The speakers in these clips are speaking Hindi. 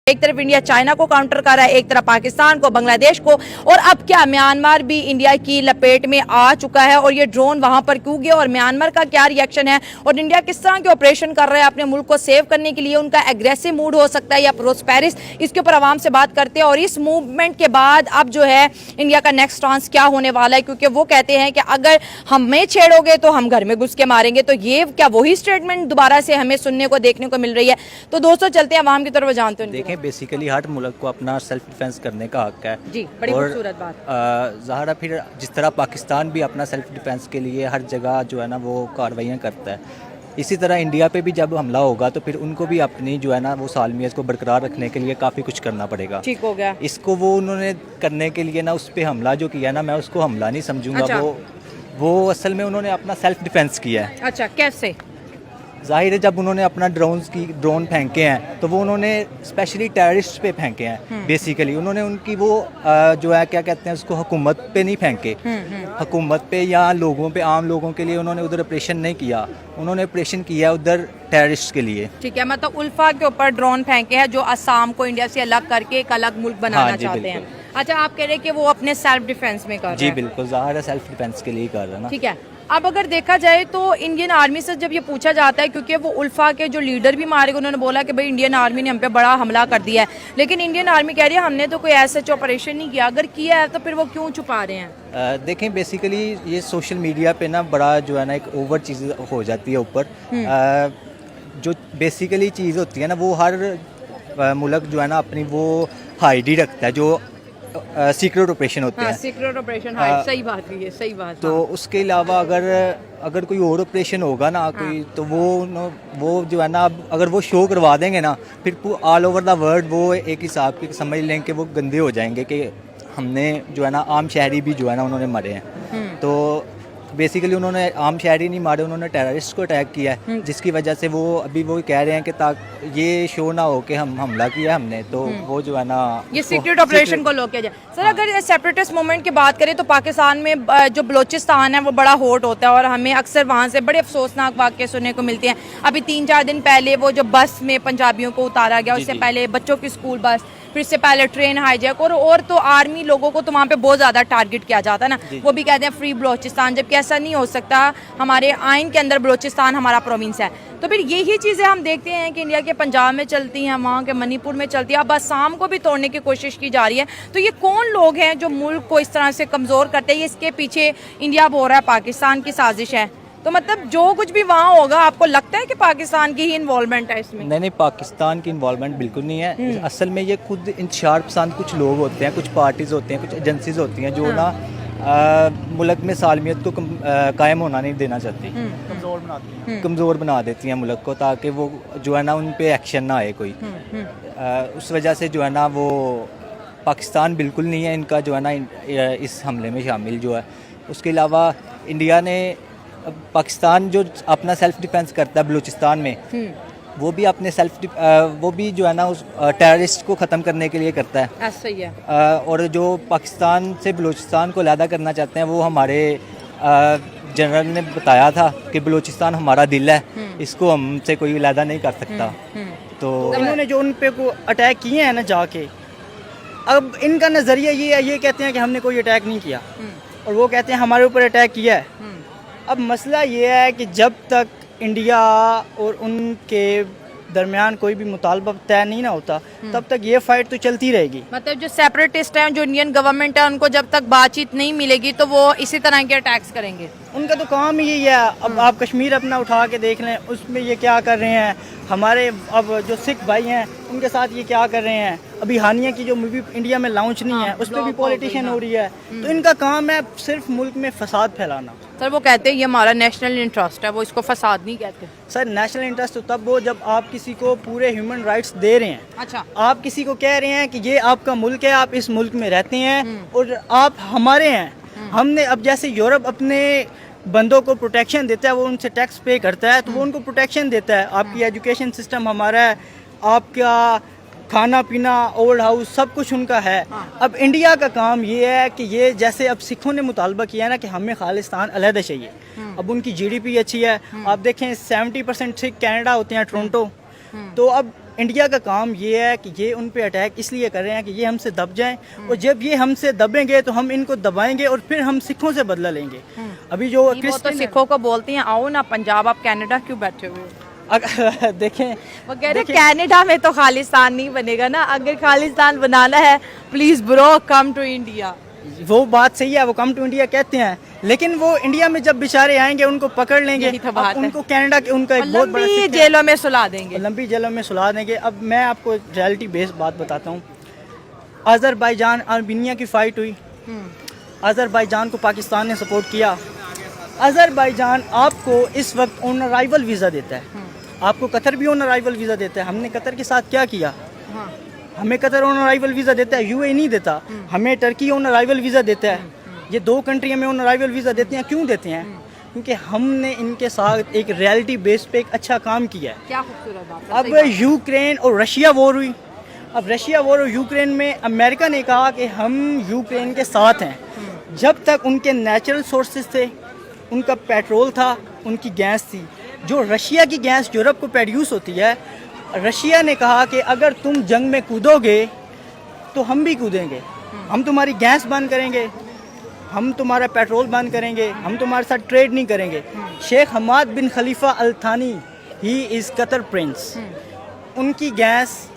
एक तरफ इंडिया चाइना को काउंटर कर रहा है, एक तरफ पाकिस्तान को, बांग्लादेश को, और अब क्या म्यांमार भी इंडिया की लपेट में आ चुका है। और ये ड्रोन वहां पर क्यों गया और म्यांमार का क्या रिएक्शन है और इंडिया किस तरह के ऑपरेशन कर रहा है अपने मुल्क को सेव करने के लिए, उनका एग्रेसिव मूड हो सकता है या प्रोस्पेरिस, इसके ऊपर आवाम से बात करते हैं। और इस मूवमेंट के बाद अब जो है इंडिया का नेक्स्ट चांस क्या होने वाला है, क्योंकि वो कहते हैं कि अगर हमें छेड़ोगे तो हम घर में घुस के मारेंगे। तो ये क्या वही स्टेटमेंट दोबारा से हमें सुनने को देखने को मिल रही है। तो दोस्तों चलते हैं आवाम की तरफ, जानते हैं। देखें, बेसिकली हर मुल्क को अपना सेल्फ डिफेंस करने का हक है जी, बड़ी खूबसूरत बात। ज़ाहिर है फिर जिस तरह पाकिस्तान भी अपना सेल्फ डिफेंस के लिए हर जगह जो है ना वो कार्रवाइयाँ करता है, इसी तरह इंडिया पे भी जब हमला होगा तो फिर उनको भी अपनी जो है ना वो सालमियत को बरकरार रखने के लिए काफ़ी कुछ करना पड़ेगा। ठीक हो गया। इसको वो उन्होंने करने के लिए ना उस पर हमला जो किया ना, मैं उसको हमला नहीं समझूंगा। अच्छा। वो असल में उन्होंने अपना सेल्फ डिफेंस किया है। अच्छा, कैसे? जाहिर है जब उन्होंने अपना ड्रोन फेंके हैं तो वो उन्होंने स्पेशली टेररिस्ट पे फेंके हैं। बेसिकली उन्होंने उनकी वो जो है क्या कहते हैं उसको, हुकूमत पे नहीं फेंके। हुकूमत पे या लोगों पे, आम लोगों के लिए उन्होंने उधर ऑपरेशन नहीं किया, उन्होंने ऑपरेशन किया उधर टेररिस्ट के लिए। ठीक है, मतलब उल्फा के ऊपर ड्रोन फेंके हैं जो असम को इंडिया से अलग करके एक अलग मुल्क बनाना चाहते हैं। अच्छा, आप कह रहे हैं कि वो अपने सेल्फ डिफेंस में कर रहे हैं? जी बिल्कुल, ज़ाहिर है सेल्फ डिफेंस के लिए कर रहा है ना। ठीक है, अब अगर देखा जाए तो इंडियन आर्मी से जब ये पूछा जाता है, क्योंकि वो उल्फा के जो लीडर भी मारे गए, उन्होंने बोला कि भाई इंडियन आर्मी ने हम पे बड़ा हमला कर दिया है, लेकिन इंडियन आर्मी कह रही है हमने तो कोई ऐसा ऑपरेशन नहीं किया। अगर किया है तो फिर वो क्यों छुपा रहे हैं? देखें, बेसिकली ये सोशल मीडिया पे ना बड़ा जो है ना एक ओवर चीज़ हो जाती है ऊपर। जो बेसिकली चीज़ होती है ना वो हर मुल्क जो है ना अपनी वो हाइड ही रखता है, जो सीक्रेट ऑपरेशन होते हैं। सीक्रेट ऑपरेशन, सही बात है, ये सही बात। तो उसके अलावा अगर कोई और ऑपरेशन होगा ना कोई, तो वो जो है ना अगर वो शो करवा देंगे ना, फिर ऑल ओवर द वर्ल्ड वो एक हिसाब की समझ लें कि वो गंदे हो जाएंगे कि हमने जो है ना आम शहरी भी जो है ना उन्होंने मारे हैं। तो बेसिकली उन्होंने आम शहरी नहीं मारे, उन्होंने टेररिस्ट को अटैक किया है, जिसकी वजह से वो अभी वो कह रहे हैं कि ये शो ना हो कि हम हमला किया हमने। तो वो जो है ना ये सीक्रेट ऑपरेशन को लोग किया जाए। सर, अगर सेपरेटिस्ट मूवमेंट की बात करें तो पाकिस्तान में जो बलोचिस्तान है वो बड़ा हॉट होता है और हमें अक्सर वहाँ से बड़े अफसोसनाक वाक़ये सुनने को मिलते हैं। अभी 3-4 दिन पहले वो जो बस में पंजाबियों को उतारा गया, उससे पहले बच्चों की स्कूल बस, फिर से पहले ट्रेन हाईजैक, और तो आर्मी लोगों को तो वहाँ पे बहुत ज़्यादा टारगेट किया जाता है ना। वो भी कहते हैं फ्री बलोचिस्तान, जबकि ऐसा नहीं हो सकता। हमारे आइन के अंदर बलोचिस्तान हमारा प्रोविंस है। तो फिर यही चीज़ें हम देखते हैं कि इंडिया के पंजाब में चलती हैं, वहाँ के मणिपुर में चलती है, अब असम को भी तोड़ने की कोशिश की जा रही है। तो ये कौन लोग हैं जो मुल्क को इस तरह से कमज़ोर करते हैं? इसके पीछे इंडिया बोल रहा है पाकिस्तान की साजिश है। तो मतलब जो कुछ भी वहाँ होगा, आपको लगता है कि पाकिस्तान की ही इन्वॉल्वमेंट है इसमें? नहीं, पाकिस्तान की इन्वॉल्वमेंट बिल्कुल नहीं है। असल में ये खुद इंतशार पसंद कुछ लोग होते हैं, कुछ पार्टीज होती हैं, कुछ एजेंसीज होती हैं जो ना मुल्क में सालमियत को कायम होना नहीं देना चाहती, कमज़ोर बना देती हैं मुल्क को, ताकि वो जो है ना उन पे एक्शन ना आए कोई। उस वजह से जो है ना वो पाकिस्तान बिल्कुल नहीं है इनका जो है ना इस हमले में शामिल जो है। उसके अलावा इंडिया ने पाकिस्तान जो अपना सेल्फ डिफेंस करता है बलूचिस्तान में, वो भी अपने वो भी जो है ना उस टेररिस्ट को ख़त्म करने के लिए करता है। ऐसा ही है। और जो पाकिस्तान से बलूचिस्तान को अलहदा करना चाहते हैं, वो हमारे जनरल ने बताया था कि बलूचिस्तान हमारा दिल है, इसको हमसे कोई अलहदा नहीं कर सकता। तो इन्होंने जो उन पे को अटैक किए हैं ना जाके, अब इनका नज़रिया ये है, ये कहते हैं कि हमने कोई अटैक नहीं किया, और वो कहते हैं हमारे ऊपर अटैक किया है। अब मसला ये है कि जब तक इंडिया और उनके दरमियान कोई भी मुतालबा तय नहीं ना होता, तब तक ये फाइट तो चलती रहेगी। मतलब जो सेपरेटिस्ट हैं, जो इंडियन गवर्नमेंट है, उनको जब तक बातचीत नहीं मिलेगी तो वो इसी तरह के अटैक्स करेंगे। उनका तो काम ही यही है। अब आप कश्मीर अपना उठा के देख लें, उसमें ये क्या कर रहे हैं। हमारे अब जो सिख भाई हैं उनके साथ ये क्या कर रहे हैं। अभी हानिया की जो मूवी इंडिया में लॉन्च नहीं है, उस पर भी पॉलिटिशियन हो रही है। तो इनका काम है सिर्फ मुल्क में फसाद फैलाना। सर, वो कहते हैं ये हमारा नेशनल इंटरेस्ट है, वो इसको फसाद नहीं कहते। सर, नेशनल इंटरेस्ट तो तब हो जब आप किसी को पूरे ह्यूमन राइट्स दे रहे हैं। अच्छा, आप किसी को कह रहे हैं कि ये आपका मुल्क है, आप इस मुल्क में रहते हैं और आप हमारे हैं। हमने अब जैसे यूरोप अपने बंदों को प्रोटेक्शन देता है, वो उनसे टैक्स पे करता है, तो वो उनको प्रोटेक्शन देता है। आपकी एजुकेशन सिस्टम हमारा है, आपका खाना पीना, ओल्ड हाउस, सब कुछ उनका है। अब इंडिया का काम ये है कि ये जैसे अब सिखों ने मुतालबा किया है ना कि हमें खालिस्तान अलहदा चाहिए। अब उनकी GDP अच्छी है, आप देखें 70% सिख कनाडा होते हैं, टोरंटो। तो अब इंडिया का काम ये है कि ये उन पे अटैक इसलिए कर रहे हैं कि ये हमसे दब जाएं, और जब ये हमसे दबेंगे तो हम इनको दबाएंगे और फिर हम सिखों से बदला लेंगे। अभी जो वो तो क्रिश्चियन सिखों को बोलती हैं आओ ना पंजाब, आप कनाडा क्यों बैठे हुए हो? देखें, वो कह रहे कनाडा में तो खालिस्तान नहीं बनेगा ना, अगर खालिस्तान बनाना है please bro come to India. वो बात सही है, वो कम टू इंडिया कहते हैं, लेकिन वो इंडिया में जब बेचारे आएंगे उनको पकड़ लेंगे, यही तो बात अब है। उनको कनाडा के उनका एक बहुत बड़ा लंबी सिक्का है। जेलों में सुला देंगे। लंबी जेलों में सुला देंगे। अब मैं आपको रियलिटी बेस्ड बात बताता हूँ। अजरबैजान आर्मीनिया की फाइट हुई, अजरबैजान को पाकिस्तान ने सपोर्ट किया। अजरबैजान आपको इस वक्त ऑन अराइवल वीज़ा देता है, आपको कतर भी ऑन अराइवल वीज़ा देता है। हमने कतर के साथ क्या किया? हाँ। हमें कतर ऑन अराइवल वीज़ा देता है, यूएई नहीं देता। हमें टर्की ऑन अराइवल वीज़ा देता है। ये दो कंट्री हमें ऑन अराइवल वीज़ा देते हैं। क्यों देते हैं? क्योंकि हमने इनके साथ एक रियलिटी बेस पे एक अच्छा काम किया है। क्या खूबसूरत बात है। अब यूक्रेन और रशिया वॉर हुई। अब रशिया वॉर और यूक्रेन में अमेरिका ने कहा कि हम यूक्रेन के साथ हैं। जब तक उनके नेचुरल सोर्सेज थे, उनका पेट्रोल था, उनकी गैस थी, जो रशिया की गैस यूरोप को प्रोड्यूस होती है, रशिया ने कहा कि अगर तुम जंग में कूदोगे तो हम भी कूदेंगे, हम तुम्हारी गैस बंद करेंगे, हम तुम्हारा पेट्रोल बंद करेंगे, हम तुम्हारे साथ ट्रेड नहीं करेंगे। शेख हमाद बिन खलीफा अल थानी, ही इज़ कतर प्रिंस, उनकी गैस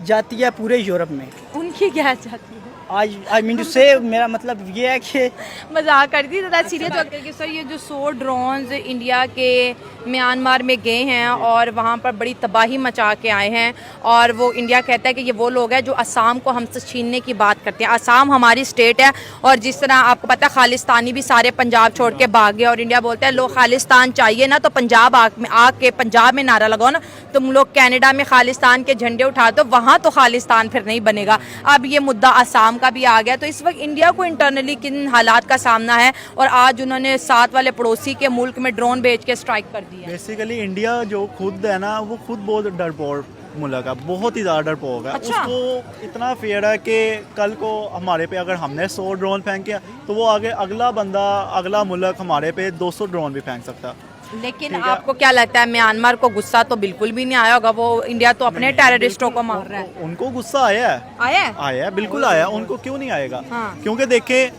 जाती है पूरे यूरोप में। उनकी क्या जाती है? आई मीन टू से, मेरा मतलब ये है कि मजाक कर दी, ज़्यादा सीरियस होकर कि सर ये जो 100 ड्रोन्स इंडिया के म्यांमार में गए हैं और वहाँ पर बड़ी तबाही मचा के आए हैं, और वो इंडिया कहता है कि ये वो लोग हैं जो असम को हमसे छीनने की बात करते हैं। असम हमारी स्टेट है, और जिस तरह आपको पता है खालिस्तानी भी सारे पंजाब छोड़ के भाग गए, और इंडिया बोलता है लो खालिस्तान चाहिए ना तो पंजाब आके पंजाब में नारा लगाओ ना, तुम लोग कनाडा में खालिस्तान के झंडे उठा दो, वहाँ तो खालिस्तान फिर नहीं बनेगा। अब ये मुद्दा असम का भी आ गया। तो इस वक्त इंडिया को इंटरनली किन हालात का सामना है, और आज उन्होंने साथ वाले पड़ोसी के मुल्क में ड्रोन भेज के स्ट्राइक कर दी है। बेसिकली इंडिया जो खुद है ना, वो खुद बहुत डरपोक मुल्क है, बहुत ही ज़्यादा डरपोक है। अच्छा? उसको इतना फेयर है कि कल को हमारे पे अगर हमने 100 ड्रोन फेंके तो वो आगे अगला बंदा, अगला मुल्क हमारे पे 200 ड्रोन भी फेंक सकता। लेकिन आपको क्या लगता है म्यांमार को गुस्सा तो बिल्कुल भी नहीं आया होगा? वो इंडिया तो अपने टेररिस्टों को मार रहा है। उनको गुस्सा आया है, आया है, बिल्कुल आया है। उनको क्यों नहीं आएगा? हाँ। क्योंकि देखें,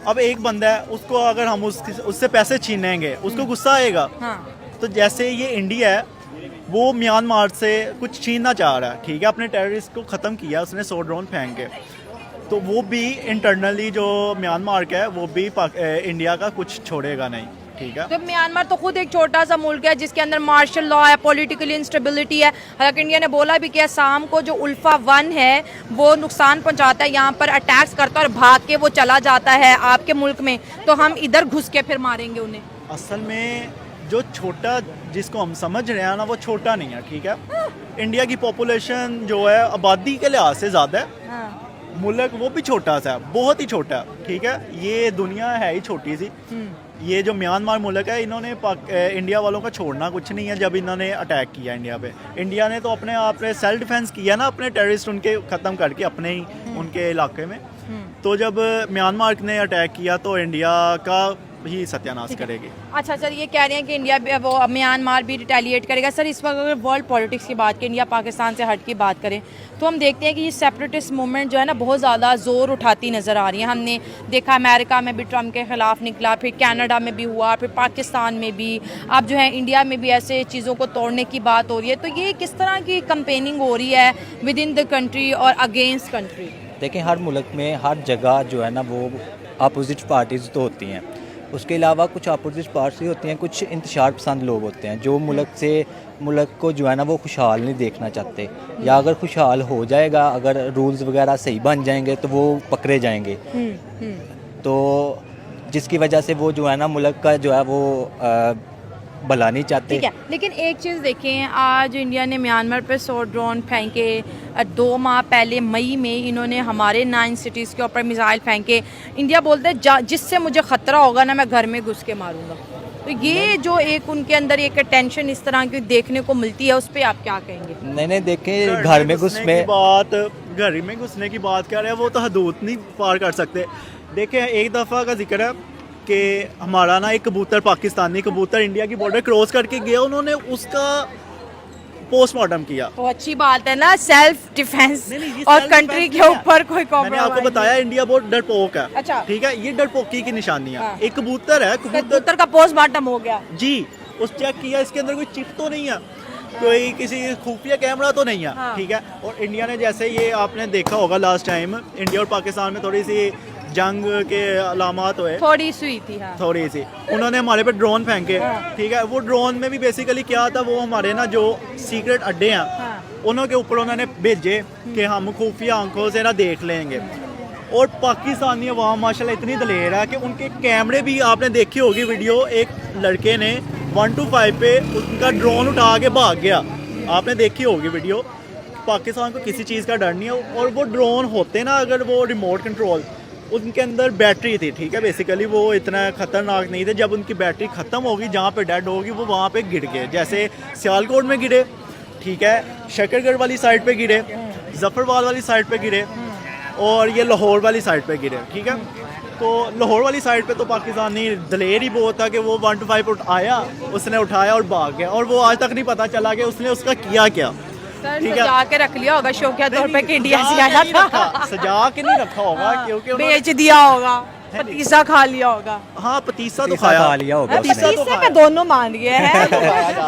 अब एक बंदा है, उसको अगर हम उससे पैसे छीनेंगे उसको गुस्सा आएगा। हाँ। तो जैसे ये इंडिया है, वो म्यांमार से कुछ छीनना चाह रहा है, ठीक है, अपने टेररिस्ट को ख़त्म किया उसने 100 ड्रोन फेंक के, तो वो भी इंटरनली जो म्यांमार का है वो भी इंडिया का कुछ छोड़ेगा नहीं, ठीक है। तो म्यांमार तो खुद एक छोटा सा मुल्क है जिसके अंदर मार्शल लॉ है, पॉलिटिकल इंस्टेबिलिटी है। हालांकि इंडिया ने बोला भी कि असम को जो उल्फा 1 है वो नुकसान पहुंचाता है, यहाँ पर अटैक्स करता है और भाग के वो चला जाता है आपके मुल्क में, तो हम इधर घुस के फिर मारेंगे उन्हें। असल में जो छोटा जिसको हम समझ रहे हैं ना, वो छोटा नहीं है, ठीक है। इंडिया की पॉपुलेशन जो है आबादी के लिहाज से ज़्यादा है, मुल्क वो भी छोटा सा है, बहुत ही छोटा है, ठीक है। ये दुनिया है ही छोटी सी। ये जो म्यांमार मुल्क है, इन्होंने इंडिया वालों का छोड़ना कुछ नहीं है। जब इन्होंने अटैक किया इंडिया पे, इंडिया ने तो अपने आप पे सेल्फ डिफेंस किया ना, अपने टेररिस्ट उनके ख़त्म करके अपने ही उनके इलाके में। तो जब म्यांमार ने अटैक किया तो इंडिया का ही सत्यानाश करेगी। अच्छा सर, ये कह रहे हैं कि इंडिया वो म्यांमार भी रिटेलिएट करेगा। सर इस वक्त अगर वर्ल्ड पॉलिटिक्स की बात करें, इंडिया पाकिस्तान से हट की बात करें, तो हम देखते हैं कि ये सेपरेटिस्ट मूवमेंट जो है ना बहुत ज़्यादा ज़ोर उठाती नज़र आ रही है। हमने देखा अमेरिका में भी ट्रम्प के ख़िलाफ़ निकला, फिर कनाडा में भी हुआ, फिर पाकिस्तान में भी, अब जो है इंडिया में भी ऐसे चीज़ों को तोड़ने की बात हो रही है। तो ये किस तरह की कंपेनिंग हो रही है विद इन द कंट्री और अगेंस्ट कंट्री? देखें, हर मुल्क में हर जगह जो है ना वो अपोजिट पार्टीज़ तो होती हैं, उसके अलावा कुछ अपोजिट पार्टी होती हैं, कुछ इंतशार पसंद लोग होते हैं जो मुल्क को जो है ना वो खुशहाल नहीं देखना चाहते, या अगर खुशहाल हो जाएगा, अगर रूल्स वगैरह सही बन जाएंगे तो वो पकड़े जाएंगे। तो जिसकी वजह से वो जो है ना मुल्क का जो है वो भला नहीं चाहते। ठीक है, लेकिन एक चीज़ देखें, आज इंडिया ने म्यांमार पे 100 ड्रोन फेंके, 2 माह पहले मई में इन्होंने हमारे 9 सिटीज़ के ऊपर मिसाइल फेंके। इंडिया बोलते हैं जिससे मुझे ख़तरा होगा ना मैं घर में घुस के मारूंगा। तो ये जो एक उनके अंदर एक टेंशन इस तरह की देखने को मिलती है, उस पर आप क्या कहेंगे? नहीं देखें, घर में घुसने की बात कर रहे हैं, वो तो हदूद नहीं पार कर सकते। देखें, एक दफ़ा का जिक्र है कि हमारा ना एक कबूतर, पाकिस्तानी कबूतर इंडिया की बॉर्डर क्रॉस करके गया, उन्होंने उसका पोस्टमार्टम किया। तो अच्छी बात है ना, सेल्फ डिफेंस नहीं, ये और self कंट्री defense के है। ऊपर कोई मैंने कॉम्प्रोमाइज आपको बताया इंडिया बहुत डरपोक है। अच्छा। ठीक है, ये डरपोकी की निशानी है। हाँ। एक कबूतर है, कबूतर कबूतर का पोस्टमार्टम हो गया। जी, उस चेक किया, इसके अंदर कोई चिप तो नहीं है, कोई किसी खुफिया कैमरा तो नहीं है। हाँ। ठीक है, और इंडिया ने जैसे ये आपने देखा होगा लास्ट टाइम इंडिया और पाकिस्तान में थोड़ी सी जंग के अलामात हुए, थोड़ी सुई थी। हाँ। थोड़ी सी उन्होंने हमारे पे ड्रोन फेंके। हाँ। ठीक है, वो ड्रोन में भी बेसिकली क्या था, वो हमारे ना जो सीक्रेट अड्डे हैं हाँ। उन्हों के ऊपर उन्होंने भेजे कि हम खुफिया आंखों से ना देख लेंगे। और पाकिस्तानी वहाँ माशाल्लाह इतनी दलेर है कि उनके कैमरे भी आपने देखी होगी वीडियो, एक लड़के ने 125 पे उनका ड्रोन उठा के भाग गया, आपने देखी होगी वीडियो। पाकिस्तान को किसी चीज़ का डर नहीं है। और वो ड्रोन होते ना, अगर वो रिमोट कंट्रोल, उनके अंदर बैटरी थी। ठीक है, बेसिकली वो इतना खतरनाक नहीं थे। जब उनकी बैटरी ख़त्म होगी, जहाँ पे डेड होगी, वो वहाँ पे गिर गए। जैसे सियालकोट में गिरे, ठीक है, शकरगढ़ वाली साइड पे गिरे, जफरवाल वाली साइड पे गिरे, और ये लाहौर वाली साइड पे गिरे। ठीक है, तो लाहौर वाली साइड पे तो पाकिस्तानी दलेर ही बहुत था कि वो 125 आया, उसने उठाया और भाग गया, और वो आज तक नहीं पता चला कि उसने उसका किया क्या। सर ठीक है। सजा के रख लिया होगा शौकिया तौर पे कि इंडिया से सजा आया के नहीं था। रखा, सजा के नहीं रखा होगा, क्योंकि उन्होंने- बेच दिया होगा, पतीसा खा लिया होगा। हाँ, पतीसा तो पतीसा खाया खा लिया होगा पतीसा तो पतीसे खाया। पे दोनों मान गए हैं।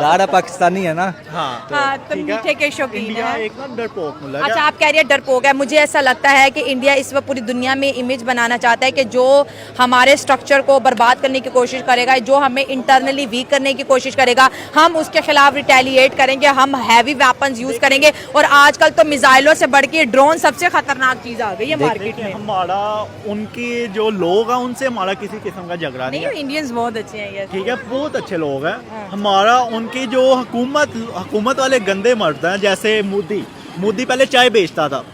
दारा पाकिस्तानी है ना। हाँ, हाँ, तो ठीक है। मीठे के शौकीन इंडिया है। एक ना डरपोक मुल्क अच्छा, है। आप कह रही है डरपोक है। मुझे ऐसा लगता है कि इंडिया इस वक्त पूरी दुनिया में इमेज बनाना चाहता है कि जो हमारे स्ट्रक्चर को बर्बाद करने की कोशिश करेगा, जो हमें इंटरनली वीक करने की कोशिश करेगा, हम उसके खिलाफ रिटेलिएट करेंगे, हम हैवी वेपन्स यूज करेंगे। और आजकल तो मिसाइलों से बढ़ के ड्रोन सबसे खतरनाक चीज आ गई है मार्केट देखिए, में। हमारा उनकी जो लोग हैं उनसे हमारा किसी किस्म का झगड़ा नहीं नहीं, है। इंडियंस बहुत अच्छे हैं ये। ठीक है, बहुत अच्छे लोग हैं। हमारा उनकी जो हुकूमत वाले गंदे मर्द हैं, जैसे मोदी पहले चाय बेचता था,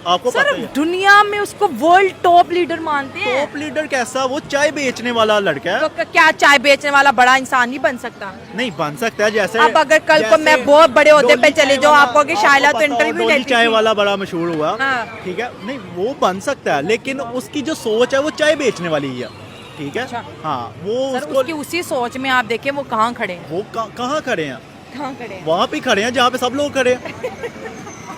आपको पता सर ही है। दुनिया में उसको वर्ल्ड टॉप लीडर मानते हैं। टॉप लीडर कैसा, वो चाय बेचने वाला लड़का है। तो क्या चाय बेचने वाला बड़ा इंसान नहीं बन सकता? नहीं बन सकता है। जैसे अब अगर कल को जैसे मैं बहुत बड़े ओहदे पे डोली चले चाय जाऊं, वाला, आपको कि शायला आपको तो पता हो, इंटरव्यू डोली लेती चाय थी। वाला बड़ा मशहूर हुआ। हाँ। ठीक है, नहीं वो बन सकता है, लेकिन उसकी जो सोच है वो चाय बेचने वाली ही है। ठीक है। अच्छा। हाँ, वो सर उसको उसकी उसी सोच में आप देखें वो कहाँ खड़े हैं। वो कहाँ खड़े हैं? कहाँ खड़े हैं? वहाँ पे खड़े हैं जहाँ पे सब लोग खड़े हैं।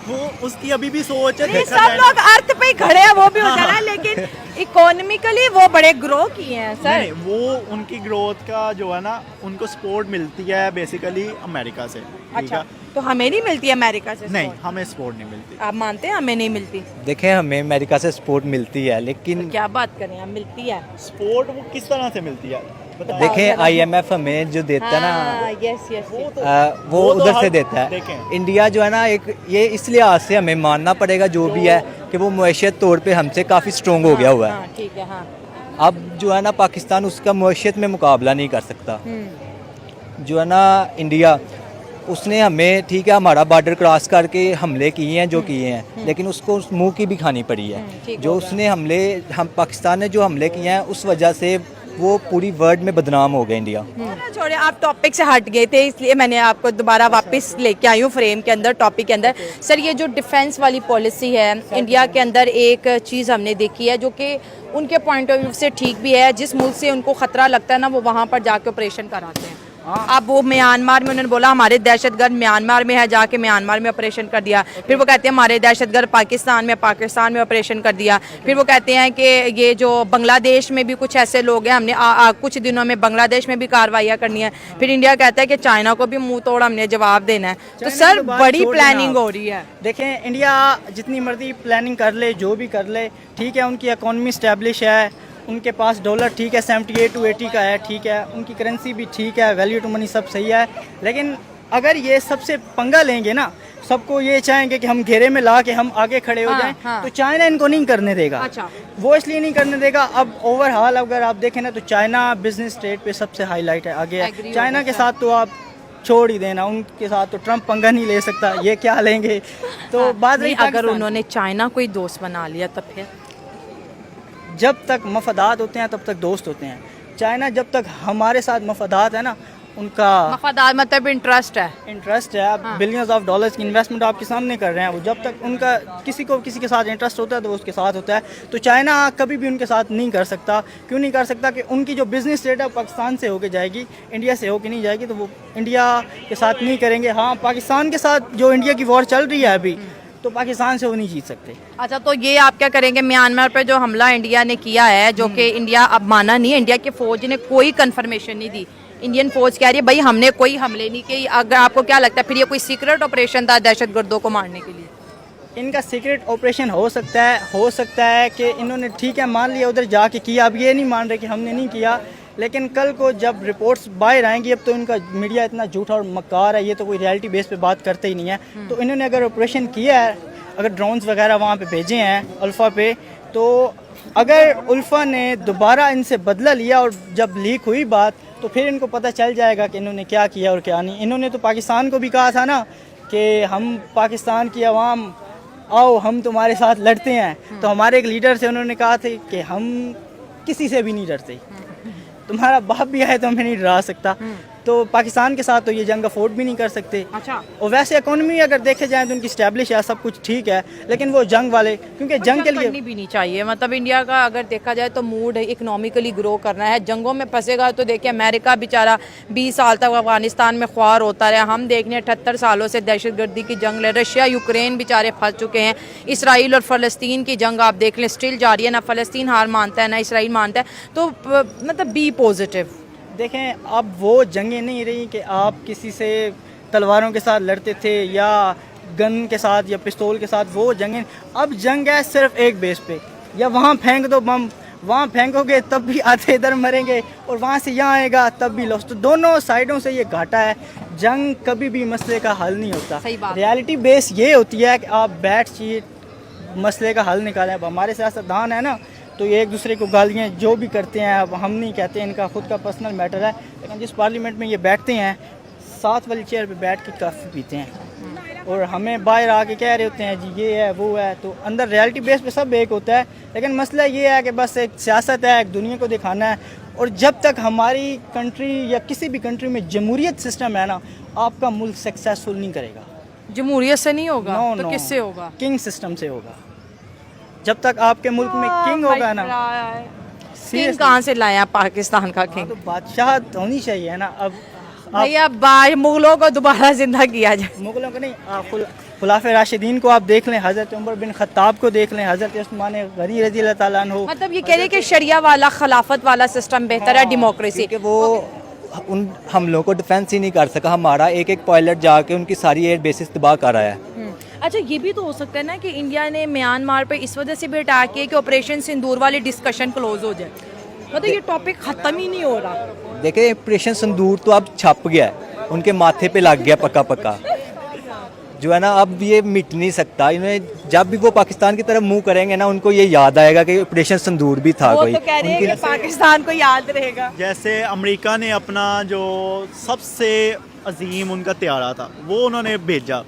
वो उसकी अभी भी सोच है। नहीं, देखा सब जाए ना। लोग अर्थ पे ही खड़े हैं, वो भी हो हाँ। जाना है, लेकिन इकोनॉमिकली वो बड़े ग्रो किए हैं सर। नहीं, वो उनकी ग्रोथ का जो है ना, उनको सपोर्ट मिलती है बेसिकली अमेरिका से। ठीक अच्छा, है? तो हमें नहीं मिलती है अमेरिका से नहीं, support? हमें सपोर्ट नहीं मिलती। आप मानते हैं हमें नहीं मिलती? देखें, हमें अमेरिका से सपोर्ट मिलती है, लेकिन क्या बात करें, हम मिलती है। सपोर्ट वो किस तरह से मिलती है बताओ। देखें IMF हमें जो देता है ना, यस यस। वो तो वो वो तो उधर से हर- देता है। देखें। इंडिया जो है ना, एक ये इस लिहाज से हमें मानना पड़ेगा जो भी है कि वो मुआशियत तौर पे हमसे काफ़ी स्ट्रोंग हो गया हुआ है। ठीक है। हाँ। अब जो है ना, पाकिस्तान उसका मुआशियत में मुकाबला नहीं कर सकता। जो है ना इंडिया, उसने हमें, ठीक है, हमारा बॉर्डर क्रॉस करके हमले किए हैं जो किए हैं, लेकिन उसको उस मुंह की भी खानी पड़ी है। ठीक जो हो गया। उसने हमले, हम पाकिस्तान ने जो हमले किए हैं, उस वजह से वो पूरी वर्ल्ड में बदनाम हो गया इंडिया। छोड़े, आप टॉपिक से हट गए थे, इसलिए मैंने आपको दोबारा वापस लेके आई हूँ फ्रेम के अंदर, टॉपिक के अंदर। सर, ये जो डिफेंस वाली पॉलिसी है इंडिया के अंदर, एक चीज़ हमने देखी है जो कि उनके पॉइंट ऑफ व्यू से ठीक भी है। जिस मुल्क से उनको खतरा लगता है ना, वो वहाँ पर जाके ऑपरेशन कराते हैं। अब वो म्यांमार में उन्होंने बोला हमारे दहशतगर्द म्यांमार में है, जाके म्यांमार में ऑपरेशन कर दिया। फिर वो कहते हैं हमारे दहशतगर्द पाकिस्तान में ऑपरेशन कर दिया। फिर वो कहते हैं कि ये जो बांग्लादेश में भी कुछ ऐसे लोग हैं, हमने कुछ दिनों में बांग्लादेश में भी कार्रवाइयाँ करनी है। फिर इंडिया कहता है कि चाइना को भी मुंह तोड़ हमने जवाब देना है। तो चाइना सर की बात बड़ी छोड़ देना प्लानिंग आप। हो रही है। देखें, इंडिया जितनी मर्जी प्लानिंग कर ले, जो भी कर ले, ठीक है, उनकी इकोनॉमी स्टैब्लिश है, उनके पास डॉलर ठीक है 78 to 80 का है, ठीक है, उनकी करेंसी भी ठीक है, वैल्यू टू मनी सब सही है। लेकिन अगर ये सबसे पंगा लेंगे ना, सबको ये चाहेंगे कि हम घेरे में ला के हम आगे खड़े हो हाँ, जाएं, हाँ। तो चाइना इनको नहीं करने देगा। अच्छा। वो इसलिए नहीं करने देगा, अब ओवरऑल अगर आप देखें ना, तो चाइना बिजनेस ट्रेड पे सबसे हाईलाइट है, आगे Agree है। हो चाइना गया के सर। साथ तो आप छोड़ ही देना, उनके साथ तो ट्रम्प पंगा नहीं ले सकता, ये क्या लेंगे। तो बात रही नहीं, अगर पाकिस्तान। उन्होंने चाइना को ही दोस्त बना लिया तो फिर जब तक मफादात होते हैं तब तक दोस्त होते हैं। चाइना जब तक हमारे साथ मफादात है ना, उनका वफादार मतलब इंटरेस्ट है। इंटरेस्ट है। अब बिलियंस ऑफ डॉलर्स की इन्वेस्टमेंट आपके सामने कर रहे हैं, वो जब तक उनका किसी के साथ इंटरेस्ट होता है तो वो उसके साथ होता है। तो चाइना कभी भी उनके साथ नहीं कर सकता। क्यों नहीं कर सकता? कि उनकी जो बिजनेस रेट है पाकिस्तान से होके जाएगी, इंडिया से होके नहीं जाएगी, तो वो इंडिया के साथ नहीं करेंगे। हाँ, पाकिस्तान के साथ जो इंडिया की वॉर चल रही है अभी, तो पाकिस्तान से वो नहीं जीत सकते। अच्छा, तो ये आप क्या करेंगे म्यांमार पे जो हमला इंडिया ने किया है, जो कि इंडिया अब माना नहीं, इंडिया की फौज ने कोई कंफर्मेशन नहीं दी। इंडियन फौज कह रही है भाई हमने कोई हमले नहीं किए। अगर आपको क्या लगता है फिर ये कोई सीक्रेट ऑपरेशन था दहशतगर्दों को मारने के लिए? इनका सीक्रेट ऑपरेशन हो सकता है कि इन्होंने ठीक है मान लिया उधर जाके किया। अब ये नहीं मान रहे कि हमने नहीं किया, लेकिन कल को जब रिपोर्ट्स बाहर आएंगी, अब तो इनका मीडिया इतना झूठा और मक्कार है, ये तो कोई रियलिटी बेस पे बात करते ही नहीं है। तो इन्होंने अगर ऑपरेशन किया है, अगर ड्रोन्स वगैरह वहाँ पे भेजे हैं उल्फा पे, तो अगर उल्फा ने दोबारा इनसे बदला लिया और जब लीक हुई बात, तो फिर इनको पता चल जाएगा कि इन्होंने क्या किया और क्या नहीं। इन्होंने तो पाकिस्तान को भी कहा था ना कि हम पाकिस्तान की आवाम आओ हम तुम्हारे साथ लड़ते हैं। तो हमारे एक लीडर से उन्होंने कहा था कि हम किसी से भी नहीं डरते, तुम्हारा बाप भी आए तो हमें नहीं डरा सकता। तो पाकिस्तान के साथ तो ये जंग अफोर्ड भी नहीं कर सकते। अच्छा, और वैसे इकोनॉमी अगर देखे जाए तो उनकी स्टैब्लिश है, सब कुछ ठीक है, लेकिन वो जंग वाले, क्योंकि जंग के लिए करनी भी नहीं चाहिए। मतलब इंडिया का अगर देखा जाए तो मूड है इकोनॉमिकली ग्रो करना है। जंगों में फंसेगा तो देखिए अमेरिका बेचारा 20 साल तक अफगानिस्तान में ख्वार होता रहा। हम देख रहे हैं 78 सालों से दहशतगर्दी की जंग ले, रशिया यूक्रेन बेचारे फंस चुके हैं। इसराइल और फ़लस्तीन की जंग आप देख लें स्टिल जारी है, ना फ़लस्तीन हार मानता है ना इसराइल मानता है। तो मतलब बी पॉजिटिव। देखें, अब वो जंगें नहीं रही कि आप किसी से तलवारों के साथ लड़ते थे या गन के साथ या पिस्तौल के साथ, वो जंगें अब जंग है सिर्फ एक बेस पे, या वहाँ फेंक दो बम, वहाँ फेंकोगे तब भी आधे इधर मरेंगे और वहाँ से यहाँ आएगा तब भी लॉस। तो दोनों साइडों से ये घाटा है। जंग कभी भी मसले का हल नहीं होता। सही बात। रियलिटी बेस ये होती है कि आप बैठ चीट मसले का हल निकालें। अब हमारे सियासतदान है ना, तो ये एक दूसरे को गालियाँ जो भी करते हैं, अब हम नहीं कहते, इनका खुद का पर्सनल मैटर है, लेकिन जिस पार्लियामेंट में ये बैठते हैं, साथ वाली चेयर पे बैठ के काफ़ी पीते हैं और हमें बाहर आके कह रहे होते हैं जी ये है वो है। तो अंदर रियलिटी बेस पे सब एक होता है, लेकिन मसला ये है कि बस एक सियासत है, एक दुनिया को दिखाना है। और जब तक हमारी कंट्री या किसी भी कंट्री में जमहूरियत सिस्टम है ना, आपका मुल्क सक्सेसफुल नहीं करेगा। जमहूरियत से नहीं होगा नो, तो किससे होगा? किंग सिस्टम से होगा। जब तक आपके मुल्क में किंग होगा ना, किंग कहाँ से लाया पाकिस्तान का किंग? तो बादशाह होनी चाहिए ना। अब भैया मुगलों को दोबारा जिंदा किया जाए। मुगलों को नहीं, खुलाफे राशिदीन को आप देख लें, हज़रत उमर बिन खत्ताब को देख लें, हज़रत उस्मान गनी रज़ी अल्लाह ताला अन्हु। मतलब ये कह रहे हैं कि शरिया वाला खिलाफत वाला सिस्टम बेहतर है डेमोक्रेसी। क्योंकि वो उन हमलों को डिफेंस ही नहीं कर सका। हमारा एक एक पायलट जाके उनकी सारी एयर बेसिस तबाह कर आया है। अच्छा, ये भी तो हो सकता है ना कि इंडिया ने म्यांमार पे इस वजह से भी अटैक किया कि ऑपरेशन सिंदूर वाली डिस्कशन क्लोज हो जाए। मतलब ये टॉपिक खत्म ही नहीं हो रहा। देखिए, ऑपरेशन सिंदूर तो अब छप गया है, उनके माथे पे लग गया पक्का पक्का, जो है ना, अब ये मिट नहीं सकता। इन्हें जब भी वो पाकिस्तान की तरफ मुंह करेंगे ना, उनको ये याद आएगा कि ऑपरेशन सिंदूर भी था। वो कोई तो कह रहे हैं कि पाकिस्तान को याद रहेगा। जैसे अमेरिका ने अपना जो सबसे अजीम उनका त्यारा था वो उन्होंने भेजा,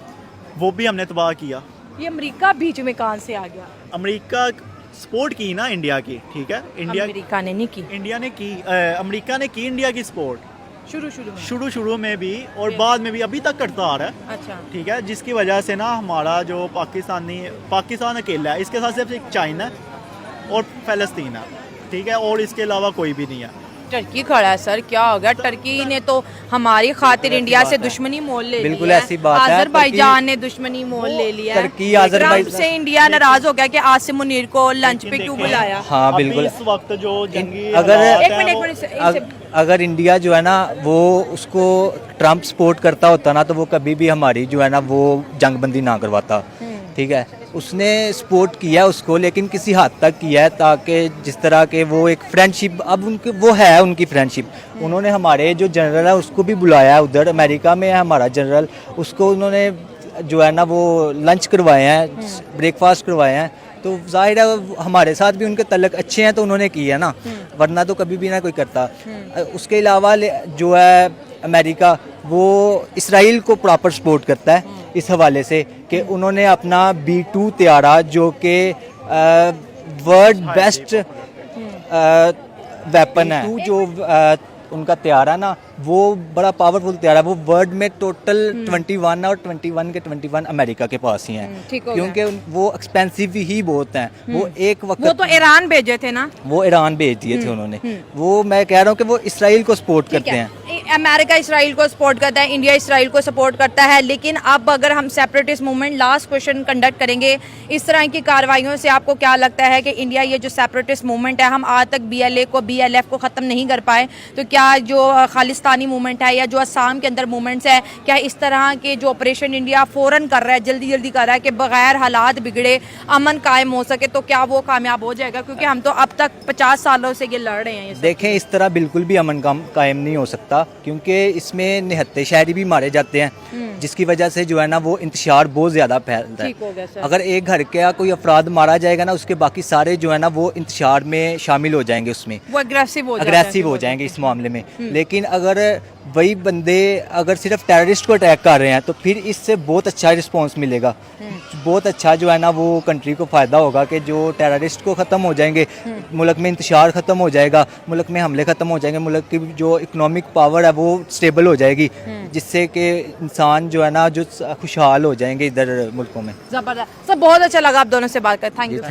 वो भी हमने तबाह किया। ये अमेरिका बीच में कहाँ से आ गया? अमेरिका सपोर्ट की ना इंडिया की, ठीक है, इंडिया अमेरिका ने नहीं की, इंडिया ने की, अमेरिका ने की इंडिया की सपोर्ट शुरू में भी और बाद में भी, अभी तक करता आ रहा है। अच्छा, ठीक है, जिसकी वजह से ना हमारा जो पाकिस्तान अकेला है, इसके साथ सिर्फ एक चाइना और फ़लस्तीन है, ठीक है, और इसके अलावा कोई भी नहीं है। टर्की खड़ा है सर, क्या हो गया? टर्की ने तो हमारी खातिर इंडिया से दुश्मनी मोल ले ली है। बिल्कुल ऐसी बात है। अजरबैजान ने दुश्मनी मोल ले लिया है। टर्की ट्रंप से इंडिया नाराज हो गया कि आसिम मुनीर को लंच पे क्यों बुलाया? हाँ अभी बिल्कुल। इस वक्त जो जंगी अगर हालात एक हैं, मिनट अगर इंडिया जो है ना वो उसको ट्रंप सपोर्ट करता होता ना, तो वो कभी भी हमारी जो है ना वो जंगबंदी ना करवाता। ठीक है, उसने सपोर्ट किया उसको, लेकिन किसी हद तक किया है, ताकि जिस तरह के वो एक फ्रेंडशिप, अब उनके वो है उनकी फ्रेंडशिप। उन्होंने हमारे जो जनरल है उसको भी बुलाया है, उधर अमेरिका में है हमारा जनरल, उसको उन्होंने जो है ना वो लंच करवाए हैं, ब्रेकफास्ट करवाए हैं। तो जाहिर है हमारे साथ भी उनके तल्लक अच्छे हैं, तो उन्होंने किया ना, वरना तो कभी भी ना कोई करता। उसके अलावा जो है अमेरिका, वो इसराइल को प्रॉपर सपोर्ट करता है इस हवाले से कि उन्होंने अपना B-2 त्यारा, जो कि वर्ल्ड बेस्ट वेपन है, जो उनका तैयार है ना, वो बड़ा पावरफुल तैयार है। वो वर्ल्ड में टोटल 21 और 21 के 21 अमेरिका के पास ही हैं, ठीक हो गया। क्योंकि वो एक्सपेंसिव ही बहुत हैं। वो एक वक्त वो तो ईरान भेजे थे ना, वो ईरान भेज दिए थे उन्होंने। वो मैं कह रहा हूँ कि वो इसराइल को सपोर्ट ठीक करते है। हैं। अमेरिका इसराइल को सपोर्ट करता है, इंडिया इसराइल को सपोर्ट करता है, लेकिन अब अगर हम separatist movement, last question conduct करेंगे, इस तरह की कार्रवाइयों से आपको क्या लगता है कि इंडिया ये जो सेपरेटिस्ट मूवमेंट है, हम आज तक BLA को, BLF को ख़त्म नहीं कर पाए, तो क्या जो खालिस्तानी मूवमेंट है या जो असम के अंदर मूवमेंट्स है, क्या इस तरह के जो ऑपरेशन इंडिया फ़ौरन कर रहा है, जल्दी जल्दी कर रहा है कि बगैर हालात बिगड़े अमन कायम हो सके, तो क्या वो कामयाब हो जाएगा? क्योंकि हम तो अब तक 50 सालों से ये लड़ रहे हैं। ये सब। देखें, इस तरह बिल्कुल भी अमन कायम नहीं हो सकता, क्योंकि इसमें निहत्ते शहरी भी मारे जाते हैं, जिसकी वजह से जो है ना वो इंतशार बहुत ज़्यादा फैलता ठीक हो गया है। सर। अगर एक घर का कोई अफराद मारा जाएगा ना, उसके बाकी सारे जो है ना वो इंतशार में शामिल हो जाएंगे, उसमें वो अग्रेसिव हो जाएंगे इस मामले में। लेकिन अगर वही बंदे अगर सिर्फ टेररिस्ट को अटैक कर रहे हैं, तो फिर इससे बहुत अच्छा रिस्पांस मिलेगा। बहुत अच्छा जो है ना वो कंट्री को फ़ायदा होगा कि जो टेररिस्ट को ख़त्म हो जाएंगे, मुल्क में इंतशार ख़त्म हो जाएगा, मुल्क में हमले ख़त्म हो जाएंगे, मुल्क की जो इकोनॉमिक पावर है वो स्टेबल हो जाएगी, जिससे कि इंसान जो है ना जो खुशहाल हो जाएंगे इधर मुल्कों में। जबरदस्त सर, बहुत अच्छा लगा आप दोनों से बात कर। Thank you.